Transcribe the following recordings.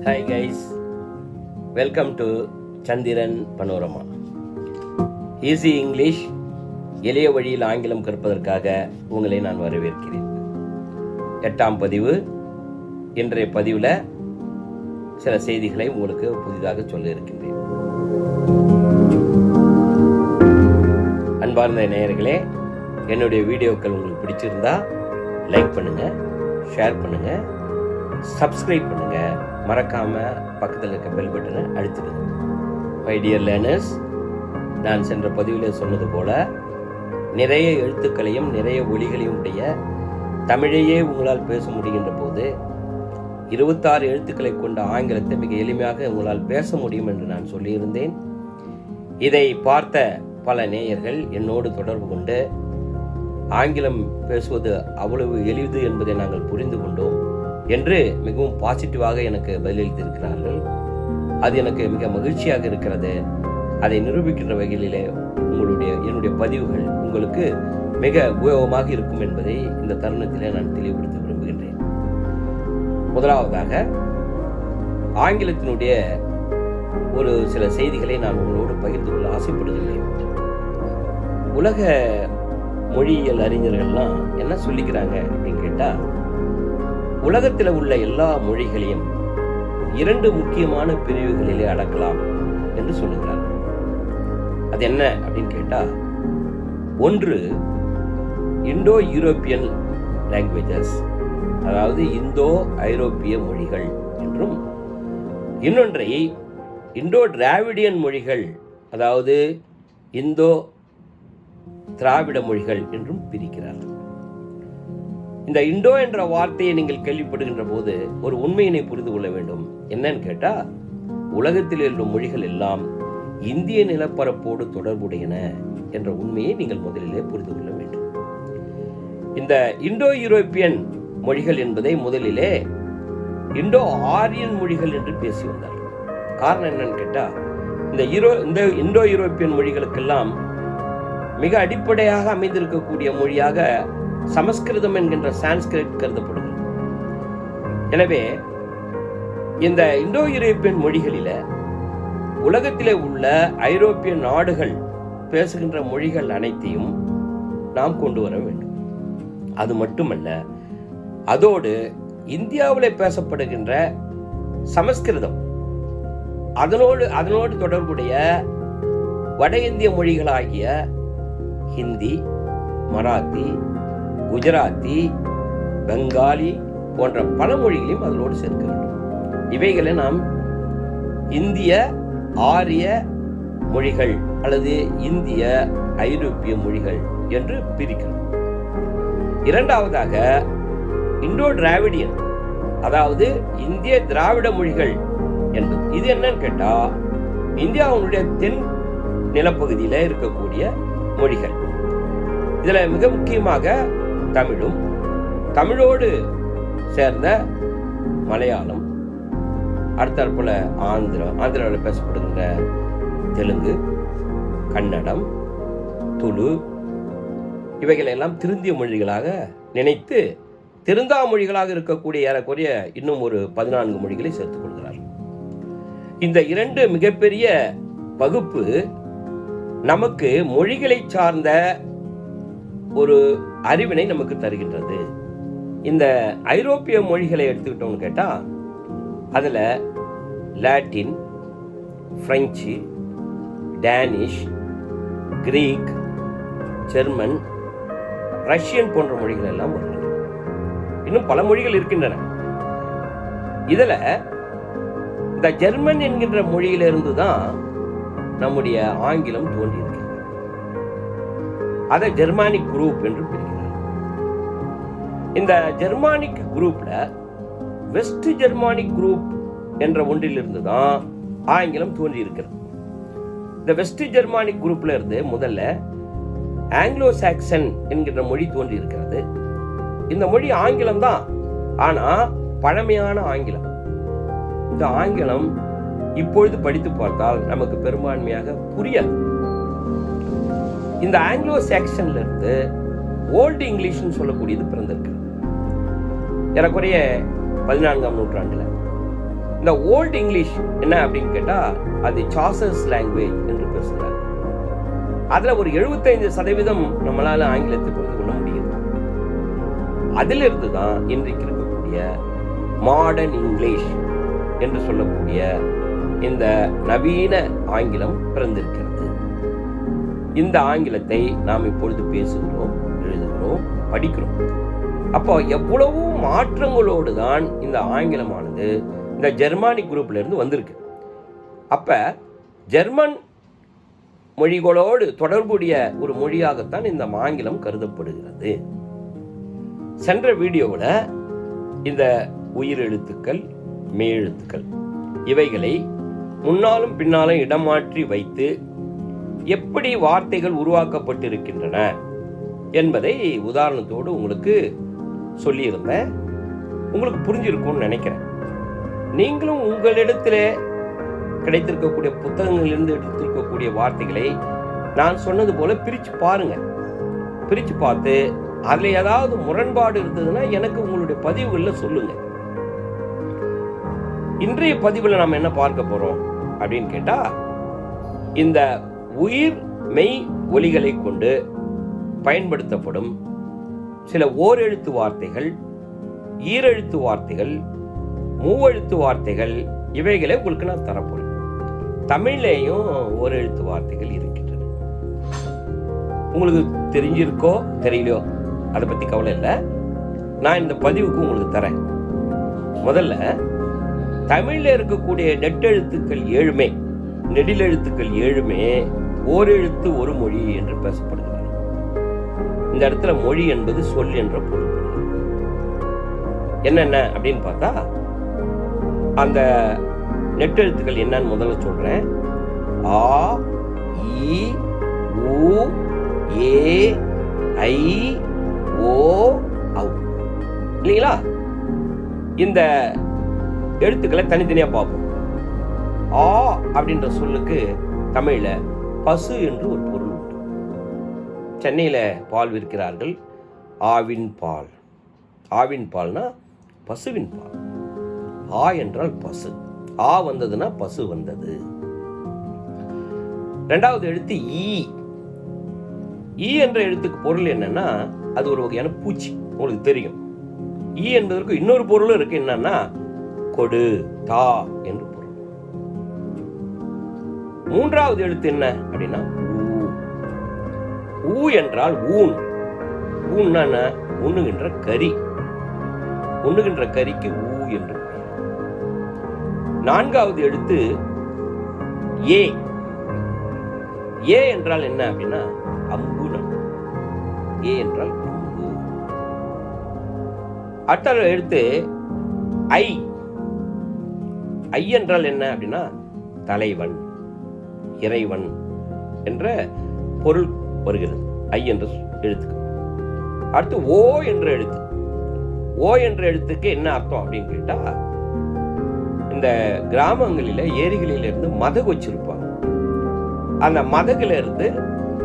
Hi guys, welcome to Chandhiran Panorama. Easy English, எளிய வழியில் ஆங்கிலம் கற்பதற்காக உங்களை நான் வரவேற்கிறேன். 8ஆம் பதிவு. இன்றைய பதிவில் சில செய்திகளை உங்களுக்கு புதிதாக சொல்ல இருக்கின்றேன். அன்பார்ந்த நேயர்களே, என்னுடைய வீடியோக்கள் உங்களுக்கு பிடிச்சிருந்தா லைக் பண்ணுங்க, ஷேர் பண்ணுங்க, சப்ஸ்கிரைப் பண்ணுங்க, மறக்காம பக்கத்தில் இருக்க பெல் பட்டனை அழுத்திடுங்க. மை டியர் லேர்னர்ஸ், நான் சென்ற பதிவில் சொன்னது போல நிறைய எழுத்துக்களையும் நிறைய ஒலிகளையும் உடைய தமிழையே உங்களால் பேச முடிகின்ற போது 26 எழுத்துக்களை கொண்ட ஆங்கிலத்தை மிக எளிமையாக உங்களால் பேச முடியும் என்று நான் சொல்லியிருந்தேன். இதை பார்த்த பல நேயர்கள் என்னோடு தொடர்பு கொண்டு ஆங்கிலம் பேசுவது அவ்வளவு எளிது என்பதை நாங்கள் புரிந்து கொண்டோம் என்று மிகவும் பாசிட்டிவாக எனக்கு பதிலளித்திருக்கிறார்கள். அது எனக்கு மிக மகிழ்ச்சியாக இருக்கிறது. அதை நிரூபிக்கின்ற வகையிலே என்னுடைய பதிவுகள் உங்களுக்கு மிக உபயோகமாக இருக்கும் என்பதை இந்த தருணத்திலே நான் தெளிவுபடுத்த விரும்புகின்றேன். முதலாவதாக ஆங்கிலத்தினுடைய ஒரு சில செய்திகளை நான் உங்களோடு பகிர்ந்து கொள்ள ஆசைப்படுகின்றேன். உலக மொழியியல் அறிஞர்கள்லாம் என்ன சொல்லிக்கிறாங்க அப்படின்னு கேட்டால், உலகத்தில் உள்ள எல்லா மொழிகளையும் 2 முக்கியமான பிரிவுகளிலே அடக்கலாம் என்று சொல்லுகிறார். அது என்ன அப்படின்னு கேட்டால், ஒன்று இண்டோ யூரோப்பியன் லாங்குவேஜஸ், அதாவது இந்தோ ஐரோப்பிய மொழிகள் என்றும், இன்னொன்றை இண்டோ டிராவிடியன் மொழிகள், அதாவது இந்தோ திராவிட மொழிகள் என்றும் பிரிக்கிறார். இந்த இண்டோ என்ற வார்த்தையை நீங்கள் கேள்விப்படுகின்ற போது ஒரு உண்மையினை புரிந்து கொள்ள வேண்டும். என்னன்னு கேட்டா, உலகத்தில் உள்ள மொழிகள் எல்லாம் இந்திய நிலப்பரப்போடு தொடர்புடையன என்ற உண்மையை நீங்கள் முதலிலே புரிந்து கொள்ள வேண்டும். இந்த இண்டோ யூரோப்பியன் மொழிகள் என்பதை முதலிலே இண்டோ ஆரியன் மொழிகள் என்று பேசி வந்தார். காரணம் என்னன்னு கேட்டா, இந்த இண்டோ யூரோப்பியன் மொழிகளுக்கெல்லாம் மிக அடிப்படையாக அமைந்திருக்கக்கூடிய மொழியாக சமஸ்கிருதம் என்கின்ற சான்ஸ்கிரிட் கருதப்படுகிறது. எனவே இந்த இண்டோ யூரோப்பியன் மொழிகளில உலகத்திலே உள்ள ஐரோப்பிய நாடுகள் பேசுகின்ற மொழிகள் அனைத்தையும் நாம் கொண்டு வர வேண்டும். அது மட்டுமல்ல, அதோடு இந்தியாவில் பேசப்படுகின்ற சமஸ்கிருதம், அதனோடு தொடர்புடைய வட இந்திய மொழிகளாகிய ஹிந்தி, மராத்தி, குஜராத்தி, பெங்காலி போன்ற பல மொழிகளையும் அதனோடு சேர்க்க வேண்டும். இவைகளை நாம் இந்திய ஆரிய மொழிகள் அல்லது இந்திய ஐரோப்பிய மொழிகள் என்று பிரிக்கிறோம். இரண்டாவதாக இண்டோ டிராவிடியன், அதாவது இந்திய திராவிட மொழிகள் என்பது. இது என்னன்னு கேட்டா, இந்தியாவுடைய தென் நிலப்பகுதியில் இருக்கக்கூடிய மொழிகள். இதுல மிக முக்கியமாக தமிழும், தமிழோடு சேர்ந்த மலையாளம், அடுத்தாற்போல ஆந்திராவில் பேசப்படுகின்ற தெலுங்கு, கன்னடம், துளு, இவைகளெல்லாம் திருந்திய மொழிகளாக நினைத்து திருந்தா மொழிகளாக இருக்கக்கூடிய ஏறக்குறைய இன்னும் ஒரு 14 மொழிகளை சேர்த்துக் கொள்கிறார்கள். இந்த 2 மிகப்பெரிய வகுப்பு நமக்கு மொழிகளை சார்ந்த ஒரு அறிவினை நமக்கு தருகின்றது. இந்த ஐரோப்பிய மொழிகளை எடுத்துக்கிட்டோம்னு கேட்டா, அதுல Latin, French, Danish, Greek, German, Russian போன்ற மொழிகள் எல்லாம் வருகின்றன. இன்னும் பல மொழிகள் இருக்கின்றன. இதுல இந்த ஜெர்மன் என்கின்ற மொழியிலிருந்து தான் நம்முடைய ஆங்கிலம் தோன்றியிருக்கிறது. அதை ஜெர்மானிக் குரூப் என்று பிரிக்கிறார். இந்த ஜெர்மானிக் குரூப்ல வெஸ்ட் ஜெர்மானிக் குரூப் என்ற ஒன்றிலிருந்து தான் ஆங்கிலம் தோன்றி இருக்கிறது. இந்த வெஸ்ட் ஜெர்மானிக் குரூப்ல இருந்து முதல்ல ஆங்கிலோ சாக்சன் என்கின்ற மொழி தோன்றி இருக்கிறது. இந்த மொழி ஆங்கிலம் தான், ஆனா பழமையான ஆங்கிலம். இந்த ஆங்கிலம் இப்பொழுது படித்து பார்த்தால் நமக்கு பெரும்பான்மையாக புரியாது. இந்த ஆங்கிலோ சாக்சன்ல இருந்து ஓல்டு இங்கிலீஷ்னு சொல்லக்கூடியது பிறந்திருக்கு. ஏறக்குறைய 14ஆம் நூற்றாண்டுல இந்த ஓல்டு இங்கிலீஷ் என்ன அப்படின்னு கேட்டா அது சாசர்ஸ் லாங்குவேஜ் என்று பேசுகிறார். அதுல ஒரு 75% நம்மளால ஆங்கிலத்தை புரிந்து கொள்ள முடியும். அதிலிருந்து தான் இன்றைக்கு இருக்கக்கூடிய மாடர்ன் இங்கிலீஷ் என்று சொல்லக்கூடிய இந்த நவீன ஆங்கிலம் பிறந்திருக்கிறது. இந்த ஆங்கிலத்தை நாம் இப்பொழுது பேசுகிறோம், எழுதுகிறோம், படிக்கிறோம். அப்போ எவ்வளவு மாற்றங்களோடு தான் இந்த ஆங்கிலமானது இந்த ஜெர்மானிக் குரூப்ல இருந்து வந்திருக்கு. அப்ப ஜெர்மன் மொழிகளோடு தொடர்புடைய ஒரு மொழியாகத்தான் இந்த ஆங்கிலம் கருதப்படுகிறது. சென்ற வீடியோவில் இந்த உயிரெழுத்துக்கள், மெய்யெழுத்துக்கள் இவைகளை முன்னாலும் பின்னாலும் இடமாற்றி வைத்து எப்படி வார்த்தைகள் உருவாக்கப்பட்டிருக்கின்றன என்பதை உதாரணத்தோடு உங்களுக்கு சொல்லியிருந்தேன். உங்களுக்கு புரிஞ்சிருக்கும்னு நினைக்கிறேன். நீங்களும் உங்களிடத்தில் கிடைத்திருக்கக்கூடிய புத்தகங்களிலிருந்து எடுத்திருக்கக்கூடிய வார்த்தைகளை நான் சொன்னது போல பிரித்து பாருங்க. பிரித்து பார்த்து அதில் ஏதாவது முரண்பாடு இருந்ததுன்னா எனக்கு உங்களுடைய பதிவுகளில் சொல்லுங்க. இன்றைய பதிவில் நாம் என்ன பார்க்க போறோம் அப்படின்னு கேட்டா, இந்த உயிர் மெய் ஒலிகளை கொண்டு பயன்படுத்தப்படும் சில ஓரெழுத்து வார்த்தைகள், ஈரெழுத்து வார்த்தைகள், மூவெழுத்து வார்த்தைகள் இவைகளை உங்களுக்கு நான் தரப்போறேன். தமிழ்லேயும் ஓரெழுத்து வார்த்தைகள் இருக்கின்றன. உங்களுக்கு தெரிஞ்சிருக்கோ தெரியலையோ அதை பத்தி கவலை இல்லை. நான் இந்த பதிவுக்கு உங்களுக்கு தரேன். முதல்ல தமிழ்ல இருக்கக்கூடிய நெட்டெழுத்துக்கள் 7மே, நெடிலெழுத்துக்கள் 7மே ஓரெழுத்து ஒரு மொழி என்று பேசப்படுகிறது. இந்த இடத்துல மொழி என்பது சொல் என்ற பொருள். என்னென்ன அப்படின்னு பார்த்தா, அந்த நெட்டெழுத்துக்கள் என்னன்னு முதல்ல சொல்றேன். ஆ, இ, உ, ஏ, ஐ, ஓ, ஔ. இல்லைங்களா? இந்த எழுத்துக்களை தனித்தனியா பார்ப்போம். ஆ அப்படின்ற சொல்லுக்கு தமிழ்ல பசு என்று ஒரு பொருள் உண்டு. சென்னையில பால் விற்கிறார்கள். ஆவின் பால். ஆவின் பால்னா பசுவின் பால். ஆ என்றால் பசு. ஆ வந்ததுன்னா பசு வந்தது. இரண்டாவது எழுத்து ஈ. ஈ என்ற எழுத்துக்கு பொருள் என்னன்னா, அது ஒரு வகையான பூச்சி. உங்களுக்கு தெரியும். ஈ என்பதற்கு இன்னொரு பொருளும் இருக்கு. என்னன்னா, கொடு, தா என்று பொருள். மூன்றாவது எழுத்து என்ன அப்படின்னா ஊ. ஊ என்றால் ஊன். ஊன்னா என்ன? உண்ணுகின்ற கறி. உண்ணுகின்ற கறிக்கு ஊ என்று பெயர். நான்காவது எழுத்து ஏ. ஏ என்றால் என்ன அப்படின்னா அம்பு. ஏ என்றால் அம்பு. அடுத்த எழுத்து ஐ. ஐ என்றால் என்ன அப்படின்னா தலைவன், இறைவன் என்ற பொருள் வருகிறது ஐ என்ற எழுத்துக்கு. அடுத்து ஓ என்ற எழுத்து. ஓ என்ற எழுத்துக்கு என்ன அர்த்தம் அப்படின்னு கேட்டா, இந்த கிராமங்களில ஏரிகளில இருந்து மதகு வச்சிருப்பாங்க. அந்த மதகுல இருந்து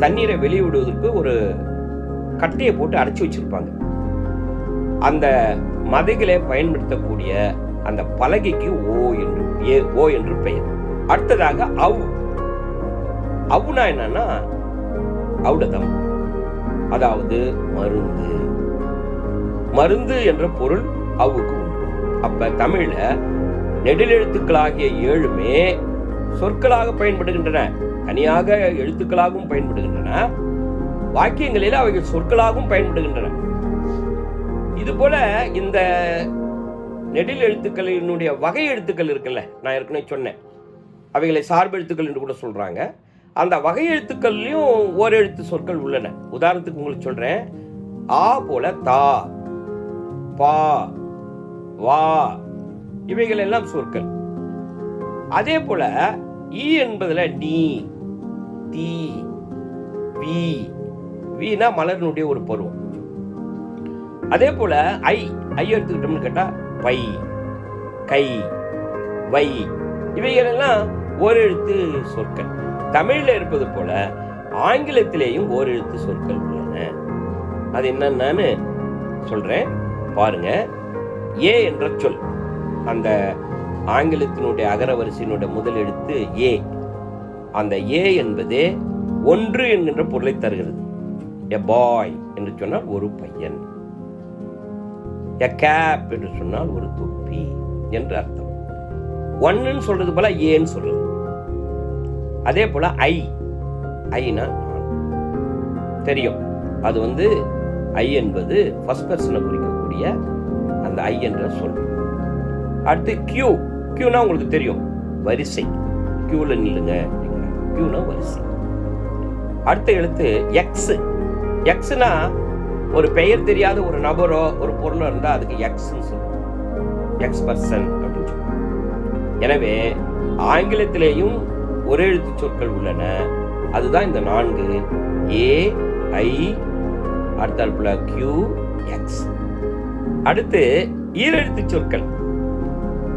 தண்ணீரை வெளியே விடுவதற்கு ஒரு கட்டையை போட்டு அடைச்சி வச்சிருப்பாங்க. அந்த மதகிலே பயன்படுத்தக்கூடிய அந்த பலகைக்கு ஓ என்று பெயர். அடுத்ததாக அவு. அவுனா என்னன்னா ஔடதம், அதாவது மருந்து. மருந்து என்ற பொருள் அவுக்கு உண்டு. அப்ப தமிழ்ல நெடிலெழுத்துக்களாகிய 7மே சொற்களாக பயன்படுகின்றன. தனியாக எழுத்துக்களாகவும் பயன்படுகின்றன. வாக்கியங்களில் அவைகள் சொற்களாகவும் பயன்படுகின்றன. இது போல இந்த நெடில் எழுத்துக்களினுடைய வகை எழுத்துக்கள் இருக்குல்ல, நான் ஏற்கனவே சொன்னேன், அவைகளை சார்பு எழுத்துக்கள் என்று கூட சொல்றாங்க. அந்த வகை எழுத்துக்கள்லையும் ஓரெழுத்து சொற்கள் உள்ளன. உதாரணத்துக்கு உங்களுக்கு சொல்றேன். ஆ போல தா, பா, வா இவைகள் எல்லாம் சொற்கள். அதே போல ஈ என்பதுல நீ, தீ, வி. வீணா மலரினுடைய ஒரு பருவம். அதே போல ஐ எடுத்துக்கிட்டோம்னு கேட்டா பை, கை, வை இவைகள் எல்லாம் ஓரெழுத்து சொற்கள். தமிழ்ல இருப்பது போல ஆங்கிலத்திலேயும் ஓரெழுத்து சொற்கள் உள்ளன. அது என்னன்னு சொல்றேன் பாருங்க. ஏ என்ற சொல், அந்த ஆங்கிலத்தினுடைய அகரவரிசையினுடைய முதல் எழுத்து ஏ. அந்த ஏ என்பதே ஒன்று என்கின்ற பொருளை தருகிறது. எ பாய் என்று சொன்னால் ஒரு பையன், எ கேப் என்று சொன்னால் ஒரு தொப்பி என்று அர்த்தம். ஒன்னு சொல்றது போல ஏன்னு சொல்லலாம். அதே போல ஐனா தெரியும், அது ஐ என்பது ஃபர்ஸ்ட் பர்சனை குறிக்கக்கூடிய அந்த ஐ என்ற சொல். அடுத்து கியூனா உங்களுக்கு தெரியும், வரிசை, கியூல நில்லுங்க, கியூனா வரிசை. அடுத்த எழுத்து எக்ஸ்னா ஒரு பெயர் தெரியாத ஒரு நபரோ ஒரு பொருளோ இருந்தால் அதுக்கு எக்ஸ்ன்னு சொல்லுவோம், எக்ஸ் பர்சன் அப்படின்னு சொல்லுவோம். எனவே ஆங்கிலத்திலேயும் ஒரு எழுத்து சொற்கள் உள்ளன. அதுதான் இந்த 4 ஏ ஐ, அடுத்தாற்போல கியூ எக்ஸ். அடுத்து ஈரெழுத்து சொற்கள்.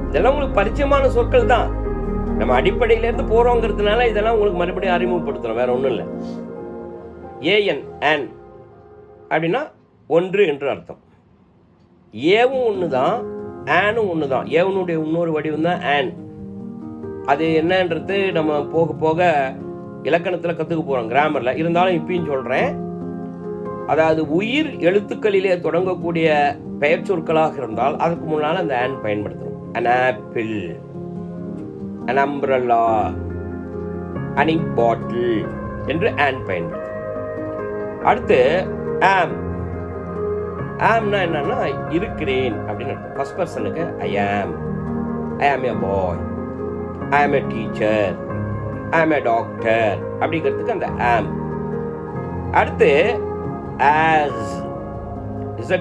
இதெல்லாம் உங்களுக்கு பரிச்சயமான சொற்கள் தான். நம்ம அடிப்படையிலேருந்து போறோங்கிறதுனால இதெல்லாம் உங்களுக்கு மறுபடியும் அறிமுகப்படுத்துறோம், வேற ஒன்றும் இல்லை. ஏன் அப்படின்னா ஒன்று என்று அர்த்தம். ஏவும் ஒன்று தான், ஆனும் ஒன்று தான். ஏவனுடைய இன்னொரு வடிவம் தான் ஆன். அது என்னன்றது நம்ம போக போக இலக்கணத்தில் கற்றுக்க போகிறோம், கிராமரில். இருந்தாலும் இப்பயும் சொல்கிறேன். அதாவது உயிர் எழுத்துக்களிலே தொடங்கக்கூடிய பெயர் சொற்களாக இருந்தால் அதுக்கு முன்னால் அந்த ஆன் பயன்படுத்தணும். an apple, an umbrella, an ink bottle என்று ஆன் பயன்படுத்தணும். அடுத்து ஆம்னா என்னன்னா இருக்கிறேன் அப்படின்னு அர்த்தம். ஃபர்ஸ்ட் பர்சனுக்கு ஐ ஆம் a boy, I am a teacher, I am a doctor அப்படிங்கிறதுக்கு அந்த ஆம். அடுத்து as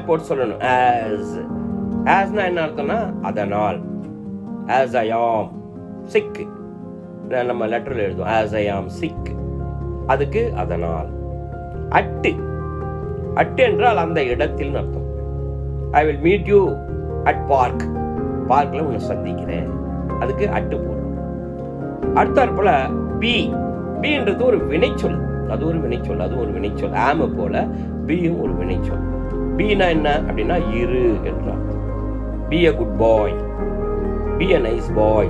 போட்டு சொல்லணும். asனா என்ன அர்த்தம்னா அதனால். as I am sick, நம்ம லெட்டரில் எழுதுவோம் as I am sick, அதுக்கு அதனால். அட்டு என்றால் அந்த இடத்தில் அர்த்தம். I will meet you at park, பார்க்கில் உன்னை சந்திக்கிறேன், அதுக்கு அட்டு போடுறோம். அடுத்தாற்போல பின்றது ஒரு வினைச்சொல். அது ஒரு வினைச்சொல். ஆம போல பியும் ஒரு வினைச்சொல். பீனா என்ன அப்படின்னா இரு என்றால். Be a good boy, be a nice boy,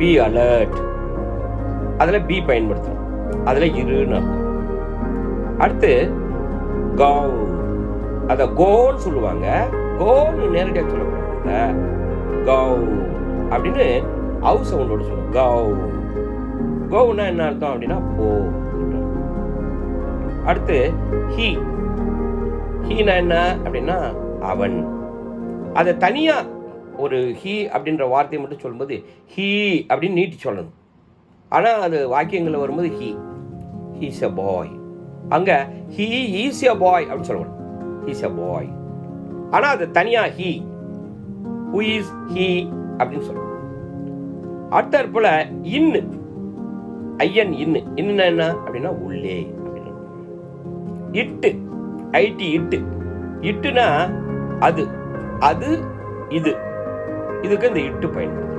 be alert. அதில் பி பயன்படுத்தணும், அதில் இருன்னு அர்த்தம். அடுத்து கோ, அதை கோன்னு சொல்லுவாங்க. கோன்னு நேரடியாக சொல்லக்கூடாது, கோ அப்படின்னு ஹவுஸ் சவுண்டோட சொல்லுவாங்க. கோவுன்னா என்ன அர்த்தம் அப்படின்னா போ. அடுத்து ஹீனா என்ன அப்படின்னா அவன். அதை தனியா ஒரு ஹீ அப்படின்ற வார்த்தையை மட்டும் சொல்லும்போது ஹீ அப்படின்னு நீட்டி சொல்லணும். ஆனால் அது வாக்கியங்களில் வரும்போது ஹீஸ் எ பாய். அங்கே ஹீ ஈஸ் எ பாய் அப்படின்னு சொல்லணும், ஹீஸ் எ பாய். ஆனால் அது தனியாக ஹூ இஸ் ஹீ அப்படின்னு சொல்லணும். அடுத்த போல ஐயன் இன்னுன்னா என்ன அப்படின்னா உள்ளே அப்படின்னு. இட்டுனா அது இதுக்கு இந்த இட்டு பயன்படுது.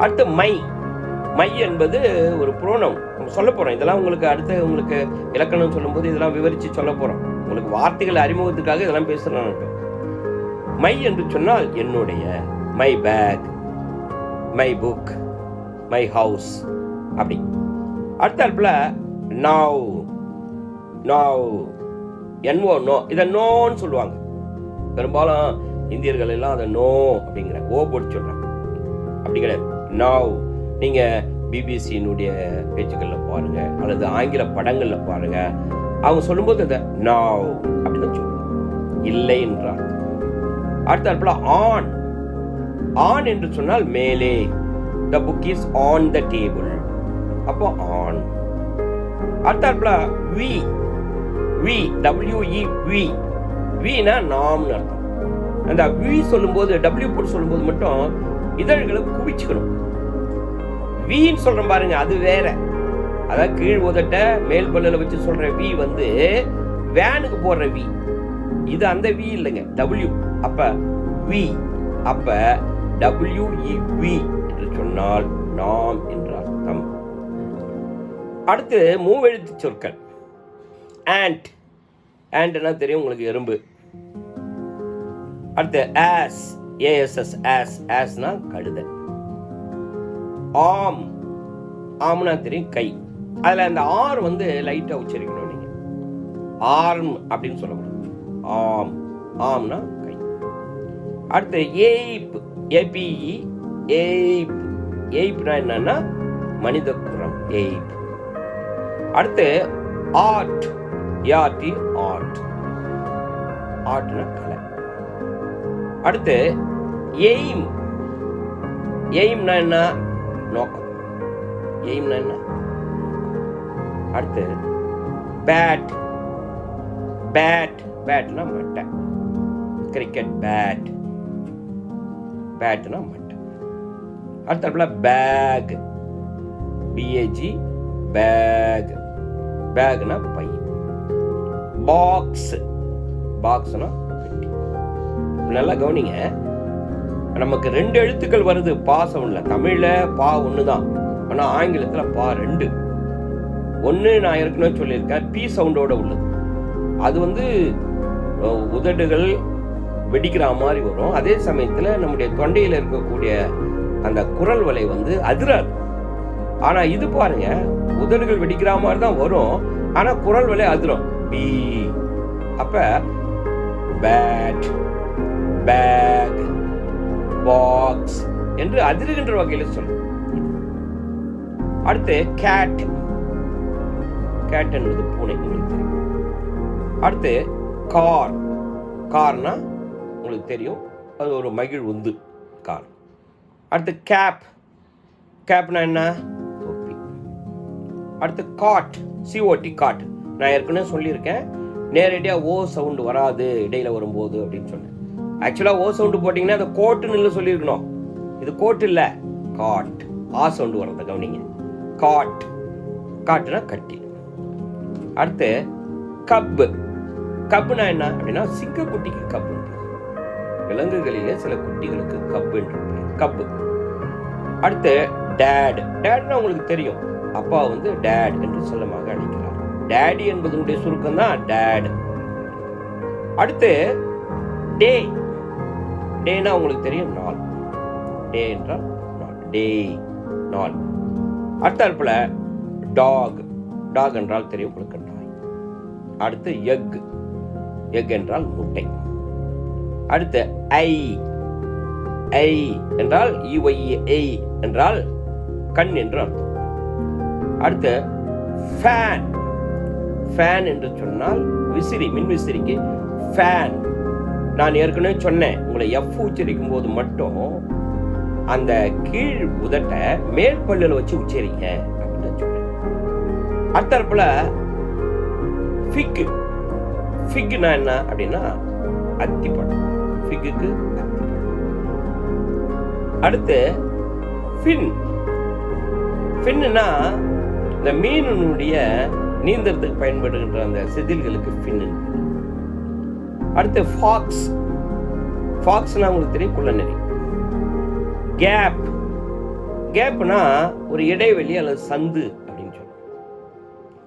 அடுத்து மை என்பது ஒரு புரோனம். நம்ம சொல்ல போறோம், இதெல்லாம் உங்களுக்கு இலக்கணம் சொல்லும்போது இதெல்லாம் விவரிச்சு சொல்ல போறோம். உங்களுக்கு வார்த்தைகள் அறிமுகத்துக்காக இதெல்லாம் பேசுறேன். மை என்று சொன்னால் என்னுடைய, my bag, my book, my house அப்படி. அடுத்தாப்புல நவ் நோ, இதை நோன்னு சொல்லுவாங்க. பெரும்பாலும் இந்தியர்கள் எல்லாம் அதை நோ அப்படிங்கிற ஓ போட்டு சொல்றாங்க. அப்படி கிடையாது. நவ் நீங்க பிபிசியினுடைய பேச்சுக்களில் பாருங்க, அல்லது ஆங்கில படங்களில் பாருங்க, அவங்க சொல்லும்போது அதை நவ் அப்படின்னு சொல்லுவாங்க, இல்லை என்ற அர்த்தம். அடுத்தாப்புல ஆன் என்று சொன்னால் மேலே. The book is on the table, அப்போ ஆன். அடுத்தாப்புல we வீனா நாம்னு அர்த்தம். அந்த வி சொல்லும்போது W போட்டு சொல்லும்போது மட்டும் இதழ்களை குவிச்சுக்கணும். வீன்னு சொல்றோம் பாருங்க, அது வேற. அதாவது கீழ் உதட்ட மேல் பல்லுல வச்சு சொல்ற வி வேனுக்கு போடுற வி. இது அந்த வி இல்லைங்க, W. அப்ப வி, அப்ப WEV என்று சொன்னால் நாம் என்ற அர்த்தம். அடுத்து மூவெழுத்து சொற்கள். ஆண்ட்னா தெரியும் உங்களுக்கு, எறும்பு. அடுத்து ஏஎஸ்எஸ் ஆஸ்னா கழுதை. ஆம், ஆம்னா தெரியும் கை. அதில் அந்த ஆர் வந்து லைட்டாக உச்சரிக்கணும் நீங்கள். ஆர்ம் அப்படின்னு சொல்லக்கூடாது. ஆம், ஆம்னா கை. அடுத்து ஏய்ப், ஏபிஇ, ஏய்ப். ஏய்ப்னா என்னன்னா மனித குரம், ஏய்ப். அடுத்து ஆர்ட், ஏஆர்டி, ஆர்ட். ஆர்ட்னா கலை. அடுத்து எய்ம். எய்ம்னா என்ன? நோக்கம். எய்ம்னா என்ன? அடுத்து பேட். பேட், பேட்னா மட்டை. கிரிக்கெட் பேட், பேட்னா மட்டை. அடுத்தாப்புல பேக், பிஏஜி, பேக். பேக்னா பை. பாக்ஸ், பாக்ஸ்னா பெட்டி. நல்லா கவனிங்க, நமக்கு 2 எழுத்துக்கள் வருது பா சவுண்ட்ல. தமிழ்ல பா 1 தான், ஆனா ஆங்கிலத்துல பா 2. 1 நான் ஏற்கனவே சொல்லியிருக்கேன், பி சவுண்டோட உள்ளது. அது வந்து உதடுகள் வெடிக்கிற மாதிரி வரும். அதே சமயத்துல நம்முடைய தொண்டையில இருக்கக்கூடிய அந்த குரல் வலை வந்து அதிராது. ஆனா இது பாருங்க, உதடுகள் வெடிக்கிற மாதிரி தான் வரும், ஆனா குரல் வலை அதிரும். பி. அப்ப பேட், பேக், பாக்ஸ் என்று அதிருகின்ற வகையில சொல்லும். அடுத்து கேட். கேட் என்பது பூனை, உங்களுக்கு தெரியும். அடுத்து கார். கார்னா உங்களுக்கு தெரியும், அது ஒரு மகிழ் உந்து, கார். அடுத்து கேப். கேப்னா என்ன? தொப்பி. அடுத்து காட், சிஓடி, காட். நான் ஏற்கனவே சொல்லியிருக்கேன், நேரடியாக ஓ சவுண்டு வராது இடையில வரும்போது அப்படின்னு சொன்னேன். ஆக்சுவலாக ஓ சவுண்டு போட்டிங்கன்னா அது கோட்டுன்னு இல்லை சொல்லியிருக்கணும். இது கோட்டு இல்லை, காட். ஆ சவுண்டு வர்றத கவனிங்க. காட், காட்டுனா கட்டி. அடுத்து கப்பு. கப்புனா என்ன அப்படின்னா சிங்கக்குட்டிக்கு கப்பு. விலங்குகளிலே சில குட்டிகளுக்கு கப்பு என்று பெயர், கப்பு. அடுத்து டேட். டேட்னா உங்களுக்கு தெரியும், அப்பா வந்து டேட் என்று செல்லமாக அழைக்கிறார். டேடி என்பதனுடைய சுருக்கம் தான் டேட். அடுத்து டே. டேனா உங்களுக்கு தெரியும், நாள். டே என்றால் நாள், டே, நாள். அடுத்தாற்போல டாக். டாக் என்றால் தெரியும் உங்களுக்கு, நாய். அடுத்து எக். எக் என்றால் முட்டை. அடுத்து ஐ. ஐ என்றால் இ என்றால் கண் என்று அர்த்தம். அடுத்து ஃபேன். ஃபேன் என்று சொன்னால் விசிறி, மின் விசிறிக்கு ஃபேன். நான் ஏற்கனவே சொன்னேன், உங்களை எஃப் உச்சரிக்கும் போது மட்டும் அந்த கீழ் உதட்ட மேல் பல்லுல வச்சு உச்சரிங்க அப்படின்னு சொன்னேன். அடுத்தாற்போல ஃபிக். ஃபிக்னா என்ன அப்படின்னா அத்திப்பழம். ஃபிக்குக்கு அத்திப்பழம். அடுத்து ஃபின். ஃபின்னா இந்த மீனுடைய நீந்தறதுக்கு பயன்படுகின்ற அந்த செதில்களுக்கு ஃபின். அடுத்து ஃபாக்ஸ். ஃபாக்ஸ்னா உங்களுக்கு தெரியும், குள்ளநெறி. கேப். கேப்னா ஒரு இடைவெளி அல்லது சந்து அப்படின்னு சொல்லுவோம்.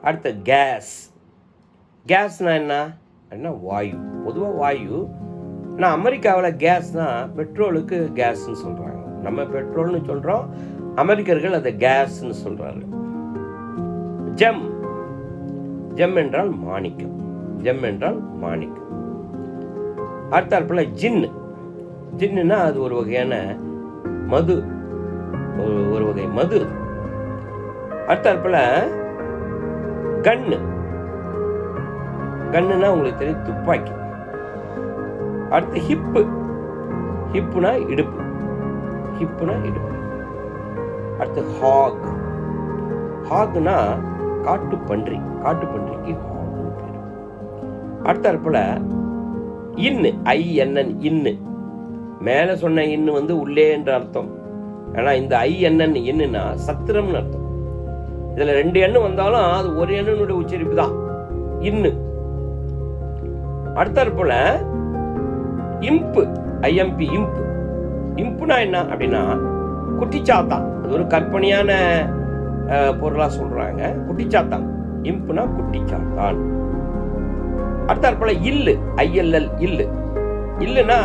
அடுத்து கேஸ். கேஸ்னா என்ன அப்படின்னா வாயு. பொதுவாக வாயு. ஆனால் அமெரிக்காவில் கேஸ்னா பெட்ரோலுக்கு கேஸ்ன்னு சொல்கிறாங்க. நம்ம பெட்ரோல்னு சொல்கிறோம், அமெரிக்கர்கள் அதை கேஸ்ன்னு சொல்கிறாங்க. ஜெம். ஜெம் என்றால் மாணிக்கம். ஜெம் என்றால் மாணிக்கம். அடுத்தாற்போல ஜின்னு. ஜின்னுனா அது ஒரு வகையான மது, ஒரு வகை மது. அடுத்தாற்போல கன்னு. கன்னுனா உங்களுக்கு தெரியும், துப்பாக்கி. அடுத்து ஹிப்பு. ஹிப்புனா இடுப்பு. ஹிப்புனா இடுப்பு. அடுத்து ஹாக். ஹாக்னா காட்டுப்பன்றி. காட்டுப்பன்றிக்கு ஹாக்னு பேர். அடுத்தாற்போல இன்னு. INN, இன்னு. மேலே சொன்ன இன்னு வந்து உள்ளே என்ற அர்த்தம். ஆனால் இந்த INN என்னன்னா சத்திரம்னு அர்த்தம். இதுல 2 எண்ணு வந்தாலும் அது ஒரு எண்ணுடைய உச்சரிப்பு தான், இன்னு. அடுத்தாற்போல இம்பு. IMP, இம்பு. இம்புனா என்ன அப்படின்னா குட்டிச்சாத்தான். அது ஒரு கற்பனையான பொருளா சொல்றாங்க, குட்டிச்சாத்தான். இம்புனா குட்டிச்சாத்தான். அடுத்தாற்போல இல்லு. ILL, இல்லு. இல்லுனா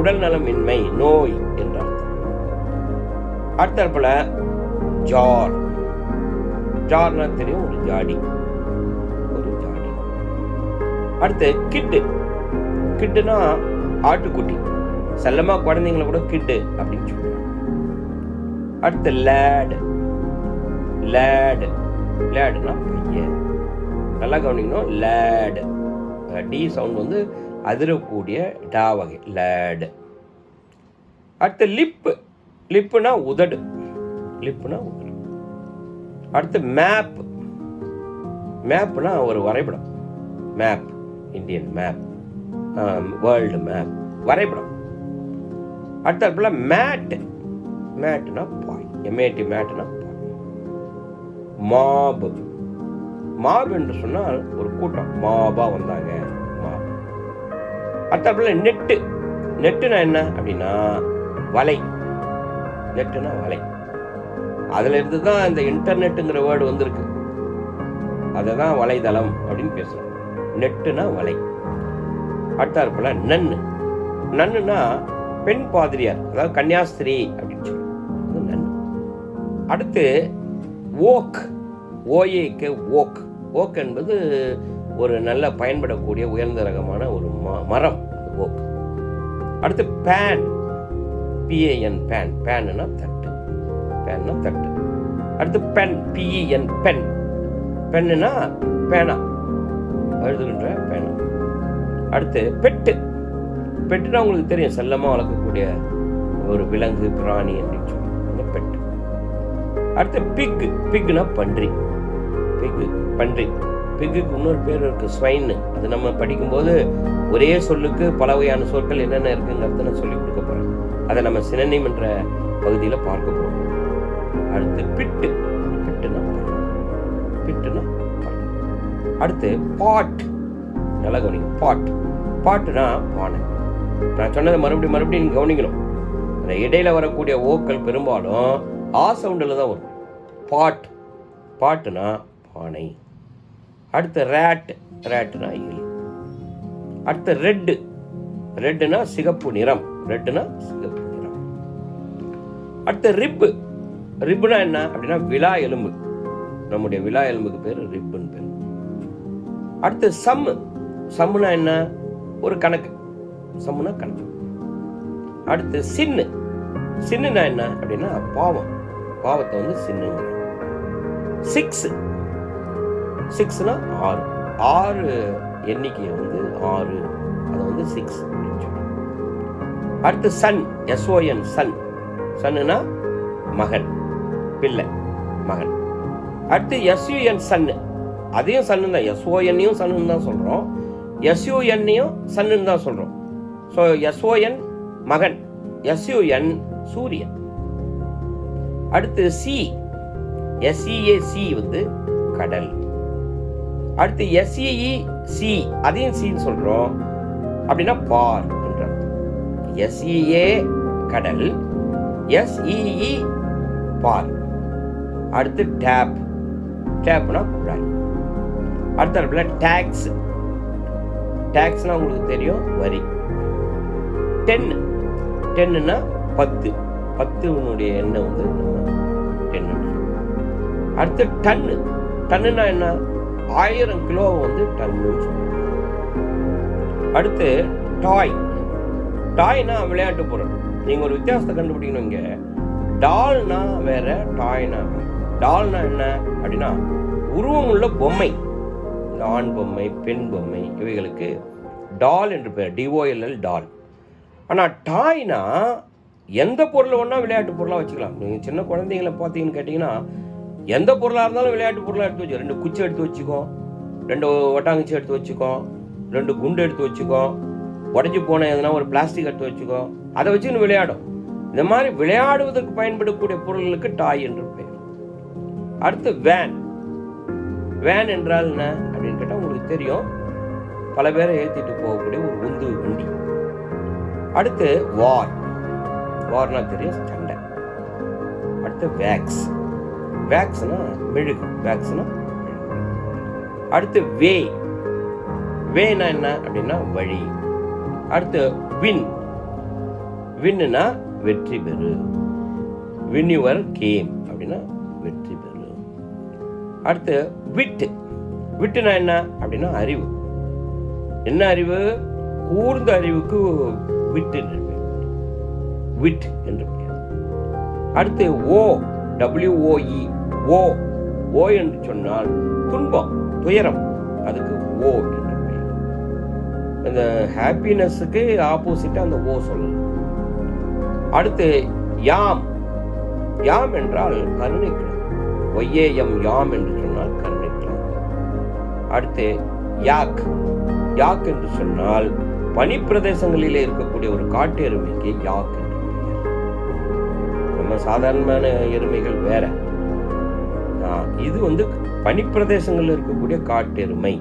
உடல் நலமின்மை, நோய் என்ற அர்த்தம். அடுத்தாற்போல ஜார். ஜார்னா தெரியும், ஒரு ஜாடி. அடுத்து கிட்டு. கிட்டுனா ஆட்டுக்குட்டி. செல்லமா குழந்தைங்களை கூட கிட்டு அப்படின்னு சொல்றாங்க. அடுத்து லேடு. லேடு. லேடுனா பையன். நல்லா கவனிக்கணும். லேடு. டி சவுண்ட் வந்து அதிரக்கூடிய டா வகை. லேடு. அடுத்து லிப்பு. லிப்புனா உதடு. லிப்புனா உதடு. அடுத்து மேப். மேப்னா ஒரு வரைபடம். Map, Indian map, world map, வரைபடம். அடுத்தாற்போல மேட். மேட்னா பாய். எம்ஏடி மேட்னா பாய். மாப். மாப் என்று சொன்னால் ஒரு கூட்டம், மாபா வந்தாங்க, மாப். அடுத்தாற்போல நெட்டு. நெட்டுனா என்ன அப்படின்னா வலை. நெட்டுனா வலை. அதுல இருந்து தான் இந்த இன்டர்நெட்டுங்கிற வேர்டு வந்திருக்கு. அதை தான் வலைதளம் அப்படின்னு பேசுறோம். நெட்டுனா வலை. அடுத்தாற்போல நன்னு. நன்னுனா பெண் பாதிரியார், அதாவது கன்னியாஸ்திரி அப்படின்னு சொல்லுவோம். நன்னு. அடுத்து ஓக். ஓஏக்கு ஓக். ஓக் என்பது ஒரு நல்ல பயன்படக்கூடிய உயர்ந்த ரகமான ஒரு மரம். ஓக். அடுத்து பேன். PAN pan. பேன்னா தட்டு. பேன்னா தட்டு. அடுத்து பென். பிஇஎன் பென். பென்னுனா பேனா, எழுதுகின்ற பேனா. அடுத்து பெட்டு. பெட்டுனா உங்களுக்கு தெரியும், செல்லமா வளர்க்கக்கூடிய ஒரு விலங்கு, பிராணி அப்படின்னு சொல்லுவாங்க பெட்டு. அடுத்து பிக். பிக்னா பன்றி. பிக் பன்றி. பிக்குக்கு இன்னொரு பேர் இருக்கு, ஸ்வைன். அது நம்ம படிக்கும்போது ஒரே சொல்லுக்கு பல வகையான சொற்கள் என்னென்ன இருக்குங்கிறத நான் சொல்லி கொடுக்க போறேன். அதை நம்ம சினோனிம் என்ற பகுதியில் பார்க்க போறோம். அடுத்து பிட்டு. பிட்டுனா பிட்டுனா. அடுத்து பாட். நல்லா கவனிக்கணும். பாட். பாட்டுனா பானை. நான் சொன்னதை மறுபடியும் நீங்க கவனிக்கணும். அந்த இடையில வரக்கூடிய ஓக்கள் பெரும்பாலும் ஆ சவுண்டில் தான் வரும். பாட். பாட்டுனா பானை. அடுத்து ரேட். ரேட்டுனா எலி. அடுத்து ரெட்டு. ரெட்டுனா சிகப்பு நிறம். ரெட்டுனா சிகப்பு நிறம். அடுத்து ரிப்பு. ரிப்புனா என்ன அப்படின்னா விலா எலும்பு. நம்முடைய விலா எலும்புக்கு பேர் ரிப்புன்னு பேர். அடுத்து சம்மு. சம்முனா என்ன? ஒரு கணக்கு. சம்முனா கணக்கு. அடுத்து சின்னு. சின்னுனா என்ன அப்படின்னா பாவம். பாவத்தை வந்து சின்னுங்க. சிக்ஸ். சிக்ஸ்னா 6. 6 எண்ணிக்கையை வந்து 6, அதை வந்து 6 அப்படின்னு சொல்லுவோம். அடுத்து சன். SON Sun. சன்னுனா மகன், பிள்ளை, மகன். அடுத்து SUN சன்னு. அதையும் சன்னு தான். SONனையும் சன்னு தான் சொல்றோம், SUNனையும் சன்னு தான் சொல்றோம். ஸோ SON மகன், SUN சூரியன். அடுத்து சி. SEAC வந்து கடல். அடுத்து SEEC, அதையும் சி சொல்றோம், அப்படின்னா பார் என்ற அர்த்தம். SEA கடல், SEE பார். அடுத்து டேப். டேப்னா குழாய். அடுத்த டாக்ஸ். டாக்ஸ்னா உங்களுக்கு தெரியும், வரி. 10. 10னா 10. 10 எண்ணெய் வந்து 10. அடுத்து டன்னு. டன்னுனா என்ன? 1000 கிலோ வந்து டன்னு. அடுத்து டாய். டாய்னா விளையாட்டு பொருள். நீங்க ஒரு வித்தியாசத்தை கண்டுபிடிக்கணும். இங்க டால்னா வேற, டாய்னா வேற. டால்னா என்ன அப்படின்னா உருவம் உள்ள பொம்மை. இந்த ஆண் பொம்மை, பெண் பொம்மை, இவைகளுக்கு டால் என்று பேர். DOLL டால். ஆனா டாய்னா எந்த பொருளை வேணா விளையாட்டு பொருளா வச்சுக்கலாம். நீங்க சின்ன குழந்தைங்களை பார்த்தீங்கன்னு கேட்டீங்கன்னா எந்த பொருளாக இருந்தாலும் விளையாட்டு பொருளாக எடுத்து வச்சுக்கோ. 2 குச்சி எடுத்து வச்சுக்கோ, 2 ஒட்டாங்குச்சி எடுத்து வச்சுக்கோ, 2 குண்டு எடுத்து வச்சுக்கோ, உடஞ்சி போன எதுனா ஒரு பிளாஸ்டிக் எடுத்து வச்சுக்கோ, அதை வச்சு விளையாடும். இந்த மாதிரி விளையாடுவதற்கு பயன்படக்கூடிய பொருள்களுக்கு டாய் என்று பெயர். அடுத்து வேன். வேன் என்றால் என்ன அப்படின்னு கேட்டால் உங்களுக்கு தெரியும், பல பேரை ஏற்றிட்டு போகக்கூடிய ஒரு உந்து வண்டி. அடுத்து வார். வார்னா தெரியும், சண்டை. அடுத்து வேக்ஸ். வேக்ஸ்னா மெழுகு. வேக்ஸ்னா மெழுகு. அடுத்து வே. வேனா என்ன அப்படின்னா வழி. அடுத்து வின். வின்னுனா வெற்றி பெறு, வின் யுவர் கேம் அப்படின்னா வெற்றி பெறு. அடுத்து விட்டு, விட்டுனா என்ன அப்படின்னா அறிவு. என்ன அறிவு? கூர்ந்த அறிவுக்கு விட்டு என்று பெயர், விட் என்று பெயர். அடுத்து ஓ, WOE, ஓ, ஓ என்று சொன்னால் துன்பம், துயரம், அதுக்கு ஓ என்று பெயர். இந்த ஹாப்பினஸுக்கு ஆப்போசிட்டா அந்த ஓ சொல்லலாம். அடுத்து யாம், யாம் என்றால் கருணைக்கிழம், YAM, யாம் என்று சொன்னால் கருணைக்கிழம். அடுத்து யாக், யாக் என்று சொன்னால் பனி பிரதேசங்களிலே இருக்கக்கூடிய ஒரு காட்டு எருமைக்கு யாக் என்று பெயர். நம்ம சாதாரணமான எருமைகள் வேற, இது வந்து பனிப்பிரதேசங்களில் இருக்கக்கூடிய காட்டு எருமை,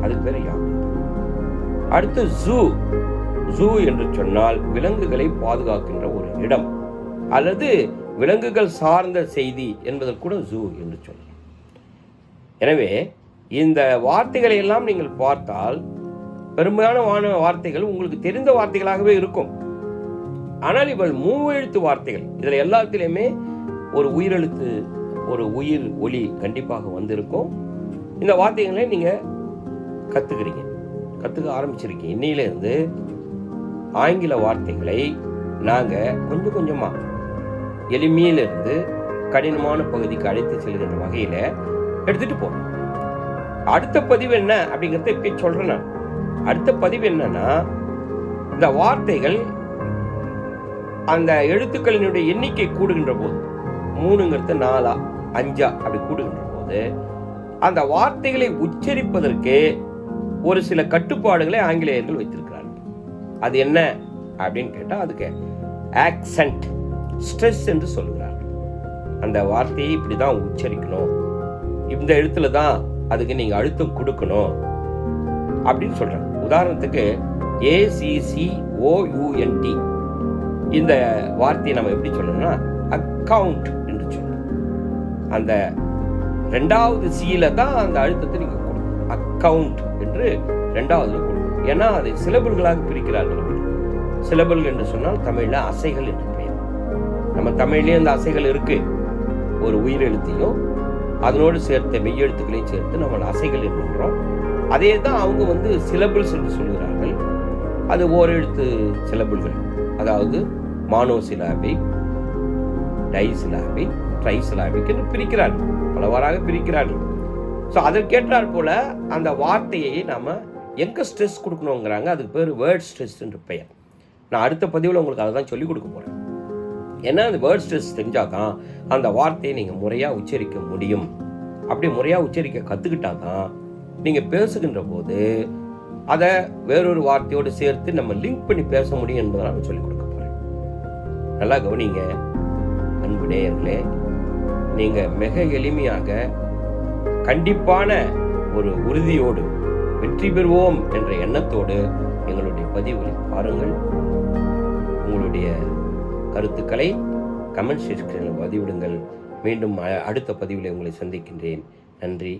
அதுக்கு பேர் யாக். அடுத்து ஜூ, ஜூ என்று சொன்னால் விலங்குகளை பாதுகாக்கின்ற ஒரு இடம் அல்லது விலங்குகள் சார்ந்த செய்தி என்பதற்கு கூட ஜூ என்று சொல்லலாம். எனவே இந்த வார்த்தைகளை எல்லாம் நீங்கள் பார்த்தால் பெரும்பாலான வார்த்தைகள் உங்களுக்கு தெரிந்த வார்த்தைகளாகவே இருக்கும். ஆனால் இவள் மூவெழுத்து வார்த்தைகள், இதில் எல்லாத்திலையுமே ஒரு உயிரெழுத்து, ஒரு உயிர் ஒலி கண்டிப்பாக வந்திருக்கும். இந்த வார்த்தைகளை நீங்க கத்துக்க ஆரம்பிச்சிருக்கீங்க. இன்னையிலிருந்து ஆங்கில வார்த்தைகளை நாங்க கொஞ்சம் கொஞ்சமா எளிமையிலிருந்து கடினமான பகுதிக்கு அழைத்து செல்கின்ற வகையில எடுத்துட்டு போறோம். அடுத்த பதிவு என்ன அப்படிங்கறத இப்ப சொல்றேன் நான். அடுத்த பதிவு என்னன்னா, இந்த வார்த்தைகள் அந்த எழுத்துக்களினுடைய எண்ணிக்கை கூடுகின்ற போது 3ங்கிறது 4, 5 அப்படி கூடுகின்ற போது அந்த வார்த்தைகளை உச்சரிப்பதற்கு ஒரு சில கட்டுப்பாடுகளை ஆங்கிலேயர்கள் வைத்திருக்கிறார்கள். அது என்ன அப்படின்னு கேட்டா, அதுக்கு ஆக்சென்ட், ஸ்ட்ரெஸ் என்று சொல்கிறார்கள். அந்த வார்த்தையை இப்படிதான் உச்சரிக்கணும், இந்த எழுத்துல தான் அதுக்கு நீங்க அழுத்தம் கொடுக்கணும் அப்படின்னு சொல்றாங்க. உதாரணத்துக்கு ACCOUNT இந்த வார்த்தையை நம்ம எப்படி சொல்லணும்னா அக்கவுண்ட் என்று சொல்லணும். அந்த 2வது சீல தான் அந்த அழுத்தத்தை நீங்க கொடுக்கணும். அக்கவுண்ட் என்று 2வது கொடுக்கணும். ஏன்னா அதை சிலபிள்களாக பிரிக்கிறார்கள். சிலபிள் என்று சொன்னால் தமிழ்ல அசைகள் என்று பெயர். நம்ம தமிழ்லயே அந்த அசைகள் இருக்கு. ஒரு உயிரெழுத்தையும் அதனோடு சேர்த்த மெய்யெழுத்துக்களையும் சேர்த்து நம்ம அசைகள் என்கிறோம். அதே தான் அவங்க வந்து சிலபிள்ஸ் என்று சொல்கிறார்கள். அது ஓரெழுத்து சிலபிள்கள், அதாவது மானோசிலாபிக், டைசிலாபிக், ட்ரைசிலாபிக் என்று பிரிக்கிறார்கள், பலவாறாக பிரிக்கிறார்கள். ஸோ அதற்கேற்றாற் போல அந்த வார்த்தையை நாம எங்க ஸ்ட்ரெஸ் கொடுக்கணுங்கிறாங்க. அதுக்கு பேர் வேர்ட் ஸ்ட்ரெஸ் என்று பெயர். நான் அடுத்த பதிவில் உங்களுக்கு அதை தான் சொல்லிக் கொடுக்க போறேன். ஏன்னா அந்த வேர்ட் ஸ்ட்ரெஸ் தெரிஞ்சாதான் அந்த வார்த்தையை நீங்க முறையா உச்சரிக்க முடியும். அப்படி முறையா உச்சரிக்க கத்துக்கிட்டா தான் நீங்க பேசுகின்ற போது அதை வேறொரு வார்த்தையோடு சேர்த்து நம்ம லிங்க் பண்ணி பேச முடியும் என்பதை நான் சொல்லிக் கொடுக்க போறேன். நல்லா கவனிங்க அன்பு நேயர்களே. நீங்க மிக எளிமையாக கண்டிப்பான ஒரு உறுதியோடு வெற்றி பெறுவோம் என்ற எண்ணத்தோடு எங்களுடைய பதிவுகளை பாருங்கள். உங்களுடைய கருத்துக்களை கமெண்ட் செக்ஷனில் பதிவிடுங்கள். மீண்டும் அடுத்த பதிவில் உங்களை சந்திக்கின்றேன். நன்றி.